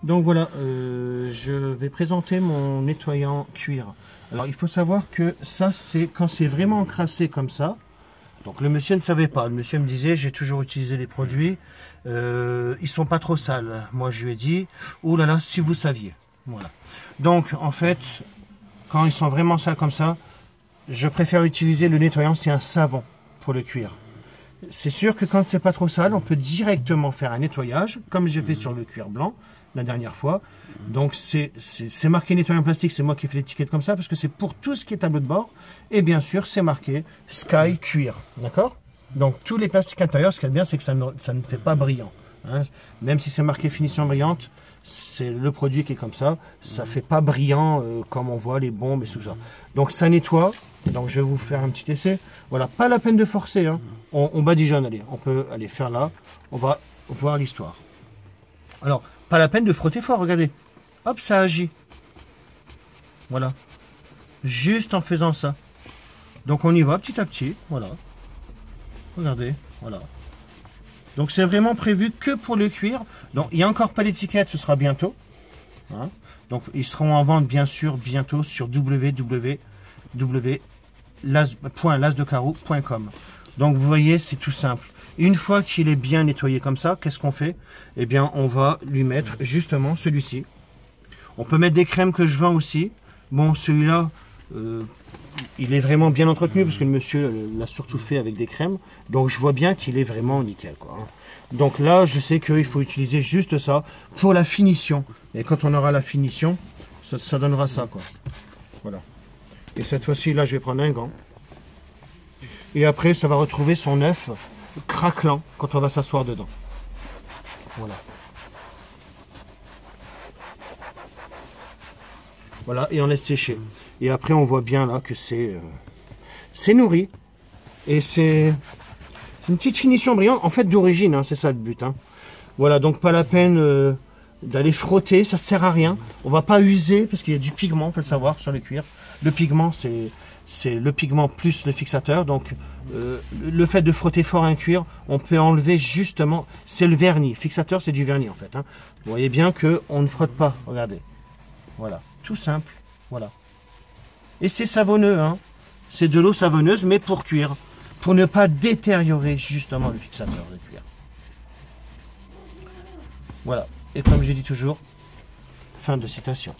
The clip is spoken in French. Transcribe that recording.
Donc voilà, je vais présenter mon nettoyant cuir. Alors il faut savoir que ça, c'est quand c'est vraiment encrassé comme ça. Donc le monsieur ne savait pas. Le monsieur me disait, j'ai toujours utilisé les produits, ils sont pas trop sales. Moi je lui ai dit, oh là là, si vous saviez. Voilà. Donc en fait, quand ils sont vraiment sales comme ça, je préfère utiliser le nettoyant, c'est un savon pour le cuir. C'est sûr que quand c'est pas trop sale, on peut directement faire un nettoyage, comme j'ai fait sur le cuir blanc la dernière fois. Donc c'est marqué nettoyant plastique, c'est moi qui fais l'étiquette comme ça, parce que c'est pour tout ce qui est tableau de bord. Et bien sûr, c'est marqué Sky Cuir, d'accord? Donc tous les plastiques intérieurs, ce qui est bien, c'est que ça ne fait pas brillant. Hein. Même si c'est marqué finition brillante, c'est le produit qui est comme ça. Ça fait pas brillant comme on voit les bombes et tout ça. Donc ça nettoie. Donc je vais vous faire un petit essai. Voilà, pas la peine de forcer. Hein. On badigeonne, allez. On peut aller faire là. On va voir l'histoire. Alors, pas la peine de frotter fort, regardez. Hop, ça agit. Voilà. Juste en faisant ça. Donc on y va petit à petit. Voilà. Regardez. Voilà. Donc c'est vraiment prévu que pour le cuir. Donc il n'y a encore pas l'étiquette, ce sera bientôt. Hein. Donc ils seront en vente bien sûr bientôt sur www.lasdecarreau.com. Donc vous voyez, c'est tout simple. Une fois qu'il est bien nettoyé comme ça, qu'est-ce qu'on fait? Eh bien on va lui mettre justement celui-ci. On peut mettre des crèmes que je vends aussi. Bon, celui-là, il est vraiment bien entretenu parce que le monsieur l'a surtout fait avec des crèmes. Donc je vois bien qu'il est vraiment nickel, quoi. Donc là, je sais qu'il faut utiliser juste ça pour la finition. Et quand on aura la finition, ça donnera ça, quoi. Voilà. Et cette fois-ci, là, je vais prendre un gant. Et après, ça va retrouver son œuf craquelant quand on va s'asseoir dedans. Voilà. Voilà, et on laisse sécher. Et après, on voit bien là que c'est nourri. Et c'est une petite finition brillante, en fait d'origine, hein, c'est ça le but. Hein. Voilà, donc pas la peine d'aller frotter, ça sert à rien. On va pas user, parce qu'il y a du pigment, il faut le savoir, sur le cuir. Le pigment, c'est le pigment plus le fixateur. Donc le fait de frotter fort un cuir, on peut enlever justement, c'est le vernis. Fixateur, c'est du vernis en fait. Hein. Vous voyez bien qu'on ne frotte pas, regardez. Voilà, tout simple, voilà. Et c'est savonneux, hein. C'est de l'eau savonneuse, mais pour cuire, pour ne pas détériorer justement le fixateur de cuir. Voilà, et comme je dis toujours, fin de citation.